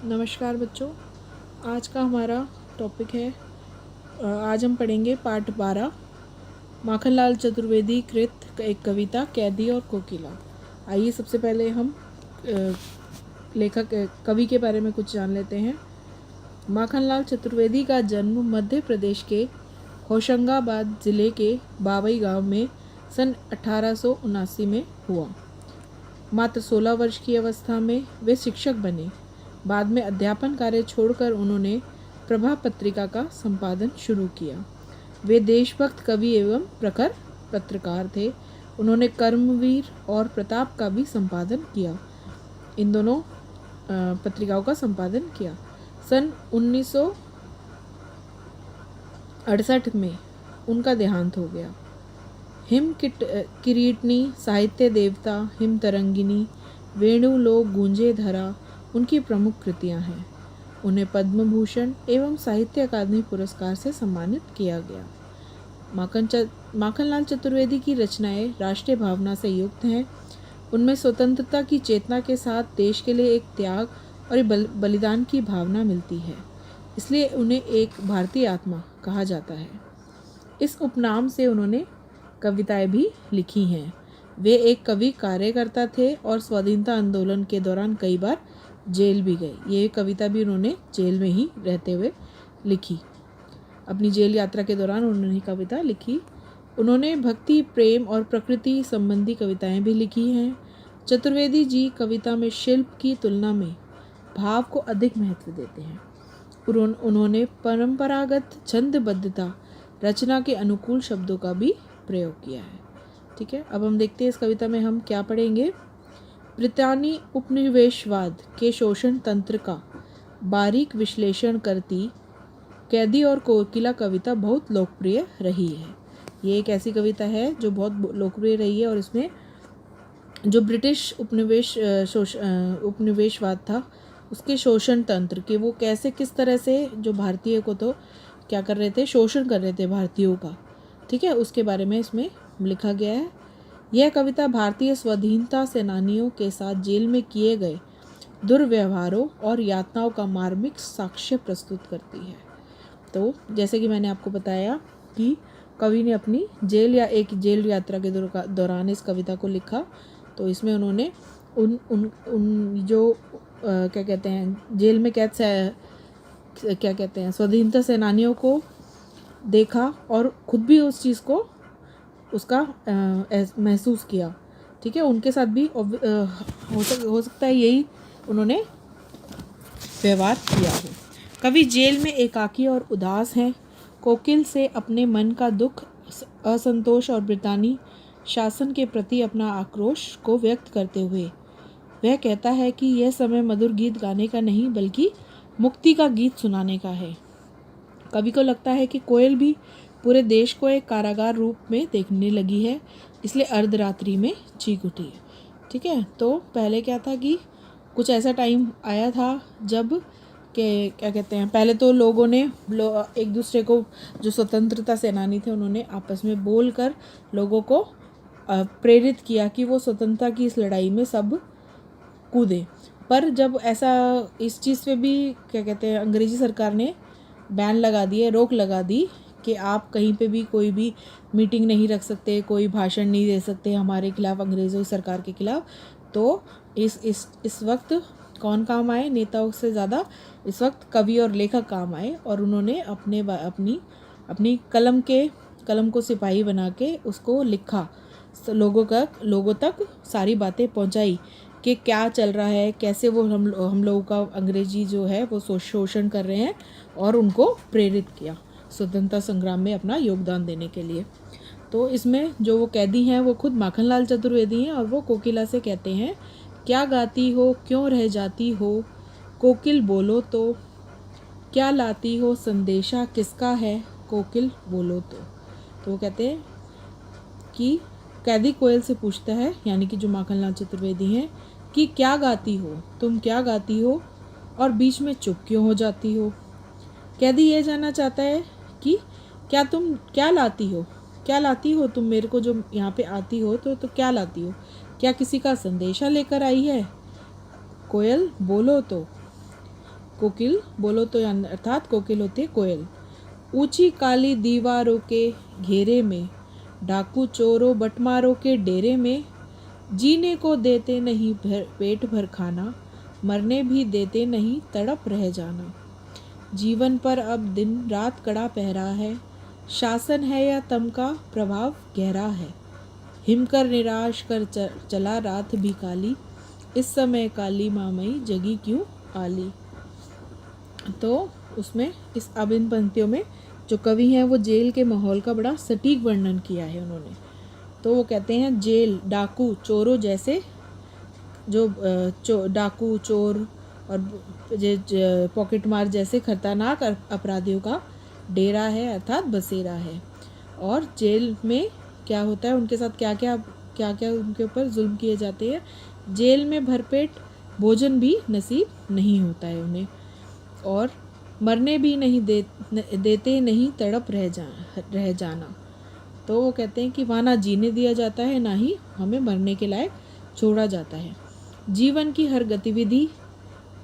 नमस्कार बच्चों, आज का हमारा टॉपिक है। आज हम पढ़ेंगे पाठ 12 माखनलाल चतुर्वेदी कृत एक कविता कैदी और कोकिला। आइए सबसे पहले हम लेखक कवि के बारे में कुछ जान लेते हैं। माखनलाल चतुर्वेदी का जन्म मध्य प्रदेश के होशंगाबाद ज़िले के बावई गांव में सन 1879 में हुआ। मात्र 16 वर्ष की अवस्था में वे शिक्षक बने। बाद में अध्यापन कार्य छोड़कर उन्होंने प्रभा पत्रिका का संपादन शुरू किया। वे देशभक्त कवि एवं प्रखर पत्रकार थे। उन्होंने कर्मवीर और प्रताप का भी संपादन किया। इन दोनों पत्रिकाओं का संपादन किया। सन 1968 में उनका देहांत हो गया। हिम किरीटनी, साहित्य देवता, हिम तरंगिनी, वेणुलोक गूंजे धरा उनकी प्रमुख कृतियां हैं। उन्हें पद्म भूषण एवं साहित्य अकादमी पुरस्कार से सम्मानित किया गया। माखनलाल चतुर्वेदी की रचनाएं राष्ट्रीय भावना से युक्त हैं। उनमें स्वतंत्रता की चेतना के साथ देश के लिए एक त्याग और बलिदान की भावना मिलती है। इसलिए उन्हें एक भारतीय आत्मा कहा जाता है। इस उपनाम से उन्होंने कविताएं भी लिखी हैं। वे एक कवि कार्यकर्ता थे और स्वाधीनता आंदोलन के दौरान कई बार जेल भी गए। ये कविता भी उन्होंने जेल में ही रहते हुए लिखी। अपनी जेल यात्रा के दौरान उन्होंने कविता लिखी। उन्होंने भक्ति, प्रेम और प्रकृति संबंधी कविताएं भी लिखी हैं। चतुर्वेदी जी कविता में शिल्प की तुलना में भाव को अधिक महत्व देते हैं। उन्होंने परंपरागत छंदबद्धता, रचना के अनुकूल शब्दों का भी प्रयोग किया है। ठीक है, अब हम देखते हैं इस कविता में हम क्या पढ़ेंगे। ब्रितानी उपनिवेशवाद के शोषण तंत्र का बारीक विश्लेषण करती कैदी और कोकिला कविता बहुत लोकप्रिय रही है। ये एक ऐसी कविता है जो बहुत लोकप्रिय रही है और इसमें जो ब्रिटिश उपनिवेशवाद था उसके शोषण तंत्र के वो कैसे किस तरह से जो भारतीय को तो क्या कर रहे थे, शोषण कर रहे थे भारतीयों का। ठीक है, उसके बारे में इसमें लिखा गया है। यह कविता भारतीय स्वाधीनता सेनानियों के साथ जेल में किए गए दुर्व्यवहारों और यातनाओं का मार्मिक साक्ष्य प्रस्तुत करती है। तो जैसे कि मैंने आपको बताया कि कवि ने अपनी जेल यात्रा के दौरान इस कविता को लिखा। तो इसमें उन्होंने उन जो क्या कहते हैं जेल में कैद क्या कहते हैं स्वाधीनता सेनानियों को देखा और खुद भी उस चीज़ को उसका महसूस किया। ठीक है, उनके साथ भी हो सकता है यही उन्होंने व्यवहार किया हो। कवि जेल में एकाकी और उदास हैं। कोकिल से अपने मन का दुख, असंतोष और ब्रितानी शासन के प्रति अपना आक्रोश को व्यक्त करते हुए वह कहता है कि यह समय मधुर गीत गाने का नहीं बल्कि मुक्ति का गीत सुनाने का है। कवि को लगता है कि कोयल भी पूरे देश को एक कारागार रूप में देखने लगी है, इसलिए अर्धरात्रि में चीख उठी है। ठीक है, तो पहले क्या था कि कुछ ऐसा टाइम आया था जब क्या कहते हैं पहले तो लोगों ने एक दूसरे को जो स्वतंत्रता सेनानी थे उन्होंने आपस में बोलकर लोगों को प्रेरित किया कि वो स्वतंत्रता की इस लड़ाई में सब कूदें। पर जब ऐसा इस चीज़ पे भी क्या कहते हैं अंग्रेजी सरकार ने बैन लगा दिए, रोक लगा दी कि आप कहीं पे भी कोई भी मीटिंग नहीं रख सकते, कोई भाषण नहीं दे सकते हमारे खिलाफ, अंग्रेज़ों सरकार के खिलाफ। तो इस वक्त कौन काम आए नेताओं से ज़्यादा, इस वक्त कवि और लेखक काम आए और उन्होंने अपनी कलम को सिपाही बना के उसको लिखा, लोगों तक सारी बातें पहुंचाई कि क्या चल रहा है, कैसे वो हम लोगों का अंग्रेजी जो है वो शोषण कर रहे हैं और उनको प्रेरित किया स्वतंत्रता संग्राम में अपना योगदान देने के लिए। तो इसमें जो वो कैदी हैं वो खुद माखनलाल चतुर्वेदी हैं और वो कोकिला से कहते हैं, क्या गाती हो, क्यों रह जाती हो, कोकिल बोलो तो, क्या लाती हो, संदेशा किसका है, कोकिल बोलो तो वो कहते हैं कि कैदी कोयल से पूछता है, यानी कि जो माखनलाल चतुर्वेदी हैं, कि क्या गाती हो, तुम क्या गाती हो और बीच में चुप क्यों हो जाती हो। कैदी ये जानना चाहता है कि क्या लाती हो तुम मेरे को, जो यहाँ पे आती हो तो क्या लाती हो, क्या किसी का संदेशा लेकर आई है, कोयल बोलो तो। कोकिल बोलो तो अर्थात कोकिल होती है कोयल। ऊंची काली दीवारों के घेरे में, डाकू चोरों बटमारों के डेरे में, जीने को देते नहीं पेट भर खाना, मरने भी देते नहीं तड़प रह जाना। जीवन पर अब दिन रात कड़ा पहरा है, शासन है या तम का प्रभाव गहरा है। हिमकर निराश कर चला रात भी काली, इस समय काली मामई जगी क्यों आली। तो उसमें अब इन पंक्तियों में जो कवि हैं वो जेल के माहौल का बड़ा सटीक वर्णन किया है उन्होंने। तो वो कहते हैं जेल डाकू चोरों जैसे जो डाकू चोर और पॉकेट मार जैसे खतरनाक अपराधियों का डेरा है अर्थात बसेरा है। और जेल में क्या होता है, उनके साथ क्या क्या उनके ऊपर जुल्म किए जाते हैं। जेल में भरपेट भोजन भी नसीब नहीं होता है उन्हें, और मरने भी नहीं देते नहीं तड़प रह जाना। तो वो कहते हैं कि वहाँ ना जीने दिया जाता है, ना ही हमें मरने के लायक छोड़ा जाता है। जीवन की हर गतिविधि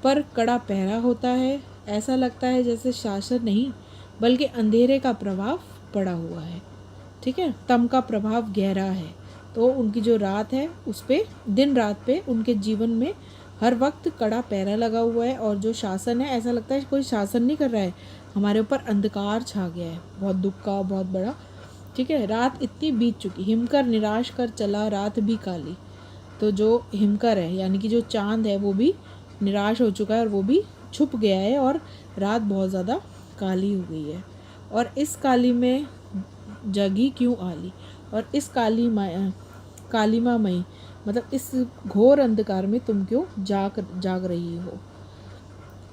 पर कड़ा पहरा होता है। ऐसा लगता है जैसे शासन नहीं बल्कि अंधेरे का प्रभाव पड़ा हुआ है। ठीक है, तम का प्रभाव गहरा है। तो उनकी जो रात है उस पे, दिन रात पे उनके जीवन में हर वक्त कड़ा पहरा लगा हुआ है। और जो शासन है ऐसा लगता है कोई शासन नहीं कर रहा है, हमारे ऊपर अंधकार छा गया है, बहुत दुख का बहुत बड़ा। ठीक है, रात इतनी बीत चुकी, हिमकर निराश कर चला रात भी काली। तो जो हिमकर है यानी कि जो चांद है वो भी निराश हो चुका है और वो भी छुप गया है और रात बहुत ज़्यादा काली हो गई है। और इस काली में जगी क्यों आली, और इस कालीमा मई मतलब इस घोर अंधकार में तुम क्यों जाग रही हो।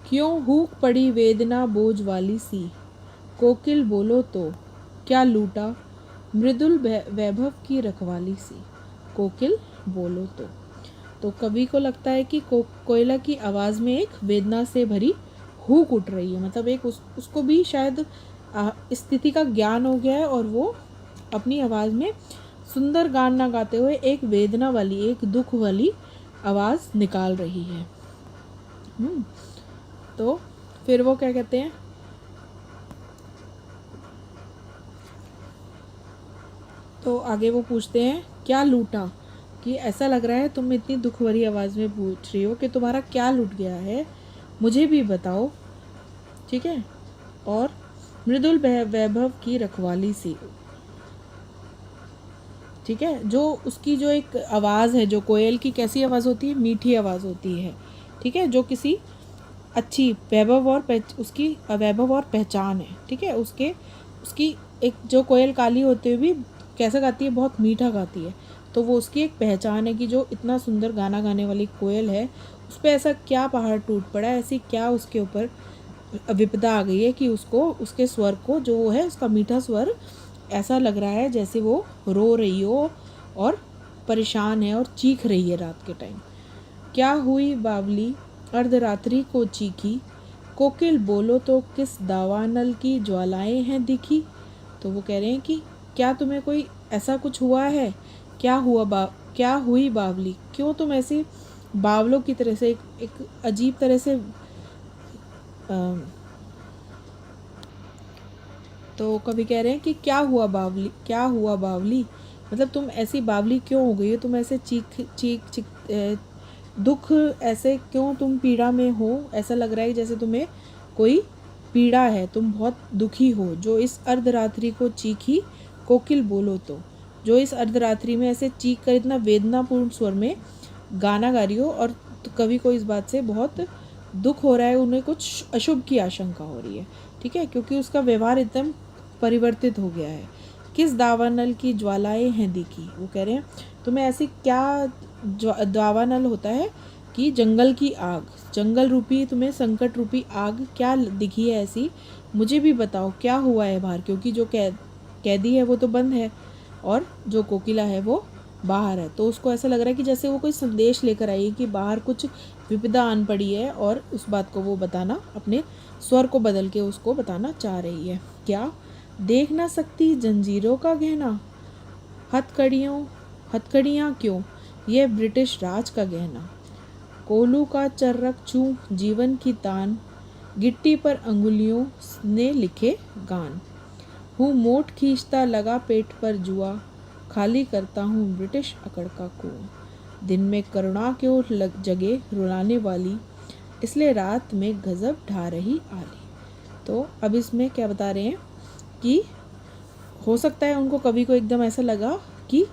क्यों हूक पड़ी वेदना बोझ वाली सी, कोकिल बोलो तो क्या लूटा मृदुल वैभव की रखवाली सी। कोकिल बोलो तो कवि को लगता है कि कोयला की आवाज़ में एक वेदना से भरी हूक उठ रही है। मतलब एक उसको भी शायद स्थिति का ज्ञान हो गया है और वो अपनी आवाज़ में सुंदर गान ना गाते हुए एक वेदना वाली, एक दुख वाली आवाज़ निकाल रही है। तो फिर वो क्या कहते हैं, तो आगे वो पूछते हैं क्या लूटा, कि ऐसा लग रहा है तुम इतनी दुख भरी आवाज़ में पूछ रही हो कि तुम्हारा क्या लूट गया है, मुझे भी बताओ। ठीक है, और मृदुल वैभव की रखवाली सी। ठीक है, जो उसकी जो एक आवाज़ है, जो कोयल की कैसी आवाज़ होती है, मीठी आवाज़ होती है। ठीक है, जो किसी अच्छी वैभव और उसकी वैभव और पहचान है। ठीक है, उसकी एक जो कोयल काली होते हुए भी कैसा गाती है, बहुत मीठा गाती है। तो वो उसकी एक पहचान है कि जो इतना सुंदर गाना गाने वाली कोयल है उस पर ऐसा क्या पहाड़ टूट पड़ा है, ऐसी क्या उसके ऊपर विपदा आ गई है कि उसको उसके स्वर को जो है उसका मीठा स्वर ऐसा लग रहा है जैसे वो रो रही हो और परेशान है और चीख रही है रात के टाइम। क्या हुई बावली अर्धरात्रि को चीखी, कोकिल बोलो तो किस दावानल की ज्वालाएं हैं दिखी। तो वो कह रहे हैं कि क्या तुम्हें कोई ऐसा कुछ हुआ है, क्या हुई बावली, क्यों तुम ऐसी बावलों की तरह से एक अजीब तरह से तो कवि कह रहे हैं कि क्या हुआ बावली, मतलब तुम ऐसी बावली क्यों हो गई हो, तुम ऐसे चीख दुख, ऐसे क्यों तुम पीड़ा में हो, ऐसा लग रहा है जैसे तुम्हें कोई पीड़ा है, तुम बहुत दुखी हो। जो इस अर्धरात्रि को चीखी, कोकिल बोलो तो, जो इस अर्धरात्रि में ऐसे चीख कर इतना वेदनापूर्ण स्वर में गाना गा रही हो, और तो कवि को इस बात से बहुत दुख हो रहा है, उन्हें कुछ अशुभ की आशंका हो रही है। ठीक है, क्योंकि उसका व्यवहार एकदम परिवर्तित हो गया है। किस दावानल की ज्वालाएं हैं दिखी, वो कह रहे हैं तुम्हें ऐसी क्या दावानल होता है कि जंगल की आग, जंगल रूपी तुम्हें संकट रूपी आग क्या दिखी है ऐसी, मुझे भी बताओ क्या हुआ है बाहर, क्योंकि जो कैदी है वो तो बंद है और जो कोकिला है वो बाहर है। तो उसको ऐसा लग रहा है कि जैसे वो कोई संदेश लेकर आई है कि बाहर कुछ विपदा आन पड़ी है, और उस बात को वो बताना, अपने स्वर को बदल के उसको बताना चाह रही है। क्या देख ना सकती जंजीरों का गहना, हथकड़ियाँ क्यों ये ब्रिटिश राज का गहना, कोलू का चर्रक छूं जीवन की तान, गिट्टी पर अंगुलियों ने लिखे गान। हूँ मोट खींचता लगा पेट पर जुआ, खाली करता हूँ ब्रिटिश अकड़ का कुआं। दिन में करुणा क्यों जगे रुलाने वाली, इसलिए रात में गजब ढा रही आली। तो अब इसमें क्या बता रहे हैं कि हो सकता है उनको कवि को एकदम ऐसा लगा कि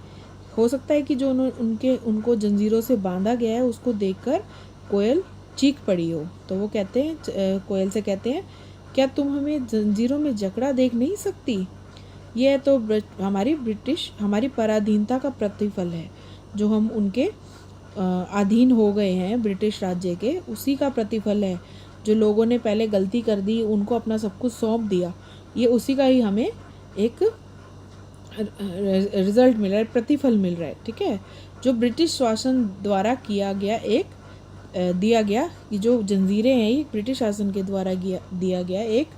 हो सकता है कि जो उनको जंजीरों से बांधा गया है उसको देखकर कोयल चीख पड़ी हो। तो वो कहते हैं, कोयल से कहते हैं, क्या तुम हमें जंजीरों में जकड़ा देख नहीं सकती? यह तो हमारी पराधीनता का प्रतिफल है, जो हम उनके अधीन हो गए हैं ब्रिटिश राज्य के, उसी का प्रतिफल है। जो लोगों ने पहले गलती कर दी, उनको अपना सब कुछ सौंप दिया, ये उसी का ही हमें एक रिजल्ट मिल रहा है, प्रतिफल मिल रहा है। ठीक है, जो ब्रिटिश शासन द्वारा दिया गया कि जो जंजीरें हैं ये ब्रिटिश शासन के द्वारा दिया गया एक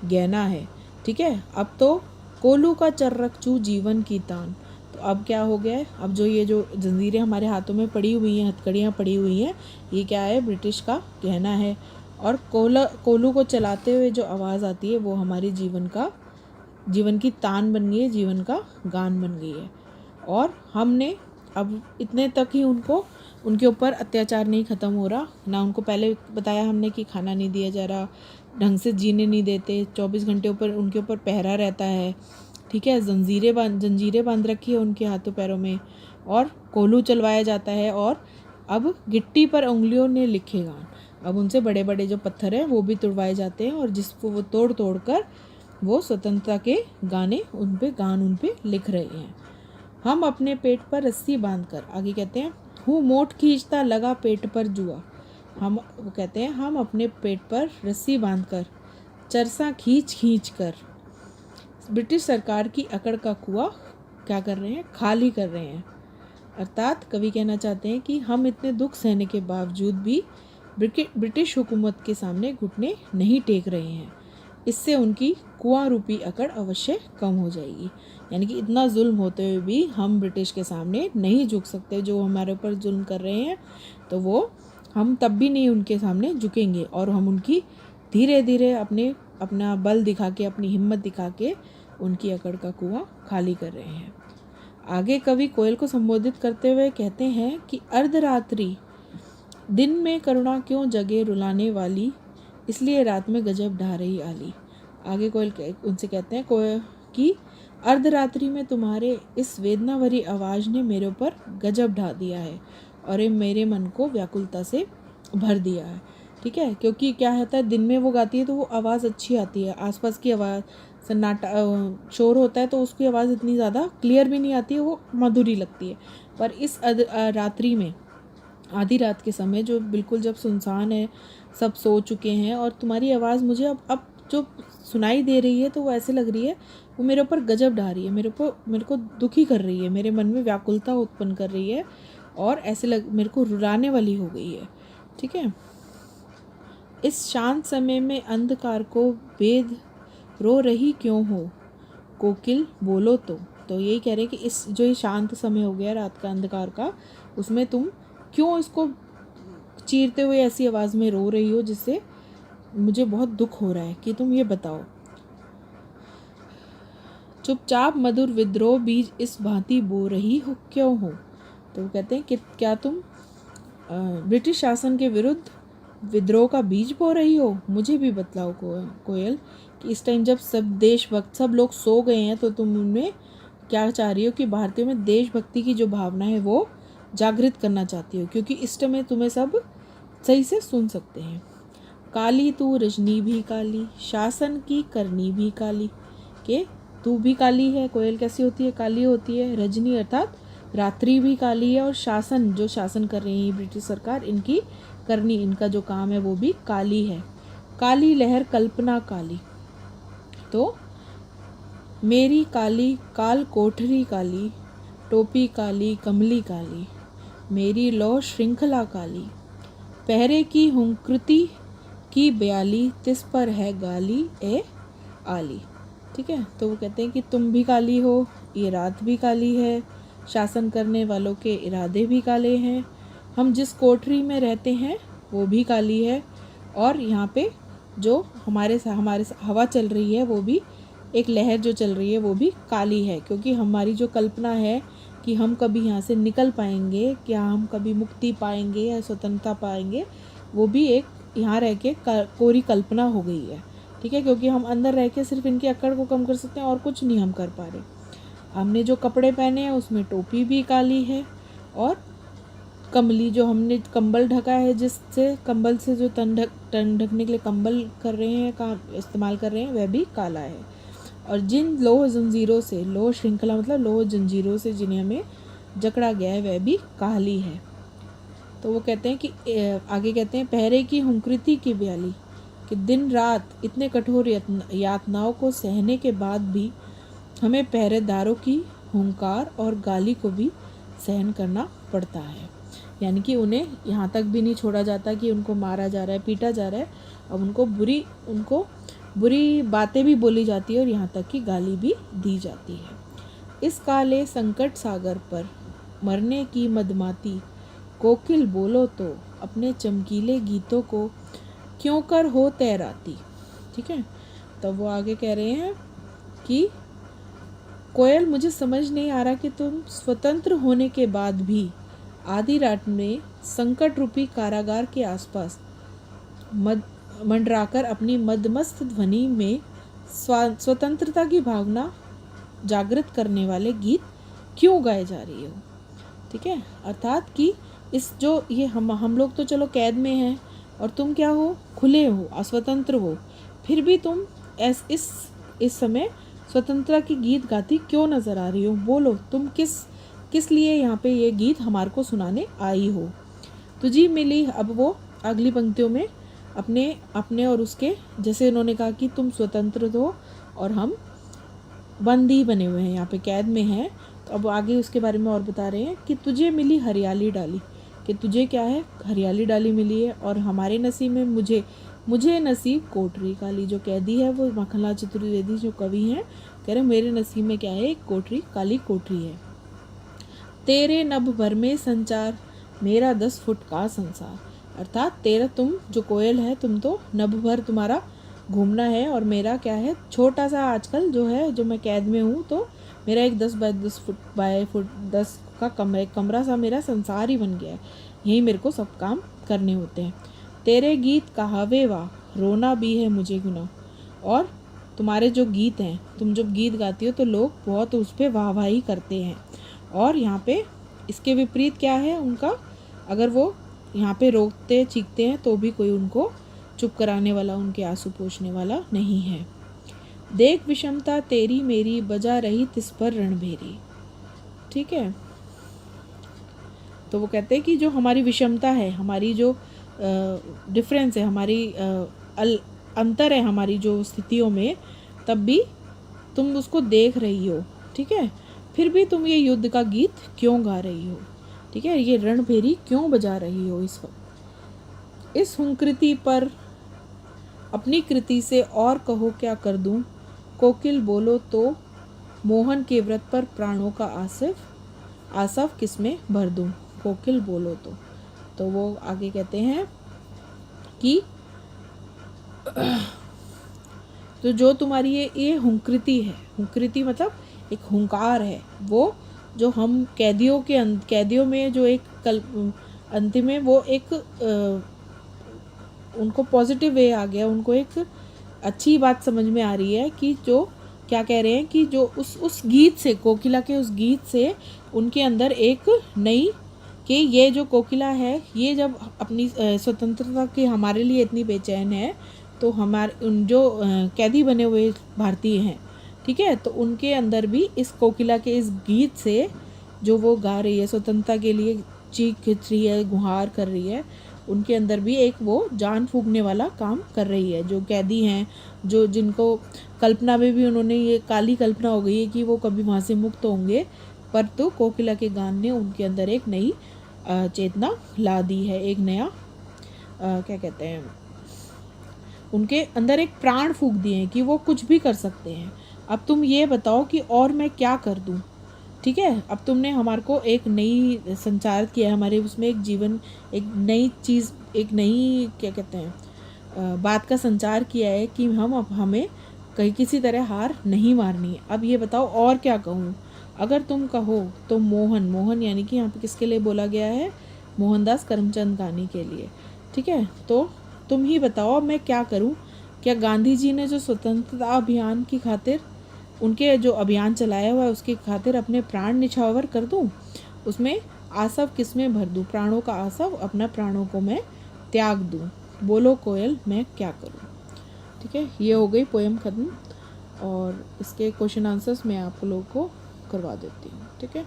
गहना है। ठीक है, अब तो कोलू का चर्रक चू जीवन की तान। तो अब क्या हो गया है, अब ये जो जंजीरें हमारे हाथों में पड़ी हुई हैं, हथकड़ियाँ पड़ी हुई हैं, ये क्या है, ब्रिटिश का गहना है। और कोलू को चलाते हुए जो आवाज़ आती है वो हमारी जीवन की तान बन गई है, जीवन का गान बन गई है। और हमने अब इतने तक ही उनके ऊपर अत्याचार नहीं ख़त्म हो रहा ना। उनको पहले बताया हमने कि खाना नहीं दिया जा रहा, ढंग से जीने नहीं देते, 24 घंटे उनके ऊपर पहरा रहता है। ठीक है, जंजीरें बांध रखी है उनके हाथों पैरों में, और कोलू चलवाया जाता है। और अब गिट्टी पर उंगलियों ने लिखे गान, अब उनसे बड़े बड़े जो पत्थर हैं वो भी तुड़वाए जाते हैं, और जिसको वो तोड़ कर वो स्वतंत्रता के गान उन पे लिख रहे हैं। हम अपने पेट पर रस्सी बांधकर, आगे कहते हैं, हूँ मोट खींचता लगा पेट पर जुआ। वो कहते हैं हम अपने पेट पर रस्सी बांधकर चरसा खींच कर ब्रिटिश सरकार की अकड़ का कुआं क्या कर रहे हैं, खाली कर रहे हैं। अर्थात कवि कहना चाहते हैं कि हम इतने दुख सहने के बावजूद भी ब्रिटिश हुकूमत के सामने घुटने नहीं टेक रहे हैं। इससे उनकी कुआं रूपी अकड़ अवश्य कम हो जाएगी। यानी कि इतना जुल्म होते हुए भी हम ब्रिटिश के सामने नहीं झुक सकते। जो हमारे ऊपर जुल्म कर रहे हैं तो वो हम तब भी नहीं उनके सामने झुकेंगे, और हम उनकी धीरे धीरे अपना बल दिखा के, अपनी हिम्मत दिखा के उनकी अकड़ का कुआं खाली कर रहे हैं। आगे कवि कोयल को संबोधित करते हुए कहते हैं कि अर्धरात्रि, दिन में करुणा क्यों जगे रुलाने वाली, इसलिए रात में गजब ढा रही आली। आगे कोयल उनसे कहते हैं कि अर्धरात्रि में तुम्हारे इस वेदना भरी आवाज़ ने मेरे ऊपर गजब ढा दिया है, और ये मेरे मन को व्याकुलता से भर दिया है। ठीक है, क्योंकि क्या होता है, दिन में वो गाती है तो वो आवाज़ अच्छी आती है, आसपास की आवाज़, सन्नाटा शोर होता है तो उसकी आवाज़ इतनी ज़्यादा क्लियर भी नहीं आती है, वो मधुरी लगती है। पर इस रात्रि में, आधी रात के समय, जो बिल्कुल जब सुनसान है, सब सो चुके हैं, और तुम्हारी आवाज़ मुझे अब जो सुनाई दे रही है तो वो ऐसे लग रही है वो मेरे ऊपर गजब ढा रही है, मेरे को दुखी कर रही है, मेरे मन में व्याकुलता उत्पन्न कर रही है, और ऐसे मेरे को रुलाने वाली हो गई है। ठीक है, इस शांत समय में अंधकार को वेद रो रही क्यों हो, कोकिल बोलो तो यही कह रहे हैं कि इस जो ये शांत समय हो गया रात का, अंधकार का, उसमें तुम क्यों इसको चीरते हुए ऐसी आवाज़ में रो रही हो, जिससे मुझे बहुत दुख हो रहा है, कि तुम ये बताओ। चुपचाप मधुर विद्रोह बीज इस भांति बो रही हो क्यों हो। तो वो कहते हैं कि क्या तुम ब्रिटिश शासन के विरुद्ध विद्रोह का बीज बो रही हो। मुझे भी बतलाओ कोयल, कि इस टाइम जब सब लोग सो गए हैं, तो तुम उनमें क्या चाह रही हो, कि भारतीयों में देशभक्ति की जो भावना है वो जागृत करना चाहती हो, क्योंकि इस टाइम तुम्हें सब सही से सुन सकते हैं। काली तू रजनी भी काली, शासन की करनी भी काली। के तू भी काली है, कोयल कैसी होती है, काली होती है। रजनी अर्थात रात्रि भी काली है, और शासन, जो शासन कर रही है ब्रिटिश सरकार, इनकी करनी, इनका जो काम है वो भी काली है। काली लहर कल्पना काली, तो मेरी काली काल कोठरी काली, टोपी काली कमली काली, मेरी लौ श्रृंखला काली, पहरे की हुंकृति की ब्याली, तिस पर है गाली ए आली। ठीक है, तो वो कहते हैं कि तुम भी काली हो, ये रात भी काली है, शासन करने वालों के इरादे भी काले हैं, हम जिस कोठरी में रहते हैं वो भी काली है, और यहाँ पे जो हमारे हवा चल रही है वो भी एक लहर जो चल रही है वो भी काली है, क्योंकि हमारी जो कल्पना है कि हम कभी यहाँ से निकल पाएंगे, क्या हम कभी मुक्ति पाएंगे या स्वतंत्रता पाएंगे, वो भी एक यहाँ रह के कोरी कल्पना हो गई है। ठीक है, क्योंकि हम अंदर रह के सिर्फ इनकी अकड़ को कम कर सकते हैं और कुछ नहीं हम कर पा रहे। हमने जो कपड़े पहने हैं उसमें टोपी भी काली है, और कम्बली जो हमने कंबल ढका है, जिससे कंबल से जो तन ढकने के लिए कंबल कर रहे हैं, काम इस्तेमाल कर रहे हैं, वह भी काला है। और जिन लोह जंजीरों से, लोह श्रृंखला मतलब लोह जंजीरों से जिन्हें हमें जकड़ा गया है, वह भी काली है। तो वो कहते हैं कि आगे कहते हैं, पहरे की हुंकृति की ब्याली, कि दिन रात इतने कठोर यातनाओं को सहने के बाद भी हमें पहरेदारों की हुंकार और गाली को भी सहन करना पड़ता है। यानी कि उन्हें यहाँ तक भी नहीं छोड़ा जाता कि उनको मारा जा रहा है, पीटा जा रहा है, अब उनको बुरी बातें भी बोली जाती है और यहाँ तक कि गाली भी दी जाती है। इस काले संकट सागर पर मरने की मदमाती कोकिल बोलो तो अपने चमकीले गीतों को क्यों कर हो तैराती। ठीक है, तब वो आगे कह रहे हैं कि कोयल, मुझे समझ नहीं आ रहा कि तुम स्वतंत्र होने के बाद भी आधी रात में संकट रूपी कारागार के आसपास मंडराकर अपनी मदमस्त ध्वनि में स्वतंत्रता की भावना जागृत करने वाले गीत क्यों गाए जा रही हो। ठीक है, अर्थात कि इस जो ये हम लोग तो चलो कैद में हैं और तुम क्या हो, खुले हो, अस्वतंत्र हो, फिर भी तुम इस समय स्वतंत्रता की गीत गाती क्यों नज़र आ रही हो। बोलो, तुम किस लिए यहाँ पे ये गीत हमारे को सुनाने आई हो। तुझी मिली, अब वो अगली पंक्तियों में अपने और उसके, जैसे उन्होंने कहा कि तुम स्वतंत्र हो और हम बंदी बने हुए हैं, यहाँ पे कैद में हैं, तो अब आगे उसके बारे में और बता रहे हैं कि तुझे मिली हरियाली डाली, कि तुझे क्या है, हरियाली डाली मिली है, और हमारे नसीब में मुझे नसीब कोठरी काली। जो कैदी है वो माखनलाल चतुर्वेदी जो कवि हैं, कह रहे मेरे नसीब में क्या है, एक कोठरी, काली कोठरी है। तेरे नभ भर में संचार, मेरा 10 फुट का संसार। अर्थात तेरा, तुम जो कोयल है, तुम तो नभ भर तुम्हारा घूमना है, और मेरा क्या है, छोटा सा आजकल जो है, जो मैं कैद में हूँ, तो मेरा एक 10 बाय 10 का कमरा सा मेरा संसार ही बन गया है, यही मेरे को सब काम करने होते हैं। तेरे गीत कहावे वाह, रोना भी है मुझे गुनाह। और तुम्हारे जो गीत हैं, तुम जब गीत गाती हो तो लोग बहुत उस पर वाहवाही करते हैं, और यहाँ पे इसके विपरीत क्या है उनका, अगर वो यहाँ पे रोकते चीखते हैं तो भी कोई उनको चुप कराने वाला, उनके आंसू पोंछने वाला नहीं है। देख विषमता तेरी मेरी, बजा रही तिस पर रणभेरी। ठीक है, तो वो कहते हैं कि जो हमारी विषमता है, हमारी जो डिफरेंस है, हमारी अंतर है हमारी जो स्थितियों में, तब भी तुम उसको देख रही हो। ठीक है, फिर भी तुम ये युद्ध का गीत क्यों गा रही हो। ठीक है, ये रणभेरी क्यों बजा रही हो इस वक्त। इस हुंकृति पर अपनी कृति से और कहो क्या कर दूं, कोकिल बोलो तो मोहन के व्रत पर प्राणों का आसव किसमें भर दूं। कोकिल बोलो तो वो आगे कहते हैं कि तो जो तुम्हारी ये हुंकृति है, हुंकृति मतलब एक हुंकार है, वो जो हम कैदियों में जो एक अंतिम में वो एक उनको पॉजिटिव वे आ गया, उनको एक अच्छी बात समझ में आ रही है कि जो क्या कह रहे हैं कि जो उस गीत से, कोकिला के उस गीत से उनके अंदर एक नई, कि ये जो कोकिला है, ये जब अपनी स्वतंत्रता की हमारे लिए इतनी बेचैन है, तो हमारे जो कैदी बने हुए भारतीय हैं, ठीक है, तो उनके अंदर भी इस कोकिला के इस गीत से जो वो गा रही है, स्वतंत्रता के लिए चीख खींच रही है, गुहार कर रही है, उनके अंदर भी एक वो जान फूंकने वाला काम कर रही है। जो कैदी हैं, जो जिनको कल्पना में भी उन्होंने ये काली कल्पना हो गई है कि वो कभी वहाँ से मुक्त होंगे, पर तो कोकिला के गान ने उनके अंदर एक नई चेतना ला दी है, एक नया क्या कहते हैं, उनके अंदर एक प्राण फूंक दिए हैं कि वो कुछ भी कर सकते हैं। अब तुम ये बताओ कि और मैं क्या कर दूं। ठीक है, अब तुमने हमारे को एक नई संचार किया, हमारे उसमें एक जीवन, एक नई चीज़, एक नई क्या कहते हैं, बात का संचार किया है कि हमें कहीं किसी तरह हार नहीं मारनी है। अब ये बताओ और क्या कहूँ। अगर तुम कहो तो मोहन यानी कि यहाँ पे किसके लिए बोला गया है, मोहनदास करमचंद गांधी के लिए। ठीक है, तो तुम ही बताओ मैं क्या करूँ। क्या गांधी जी ने जो स्वतंत्रता अभियान की खातिर उनके जो अभियान चलाया हुआ है उसकी खातिर अपने प्राण निछावर कर दूं, उसमें आसव किस में भर दूं, प्राणों का आसव अपना प्राणों को मैं त्याग दूं, बोलो कोयल मैं क्या करूं। ठीक है, ये हो गई पोएम ख़त्म और इसके क्वेश्चन आंसर्स मैं आप लोगों को करवा देती हूँ। ठीक है।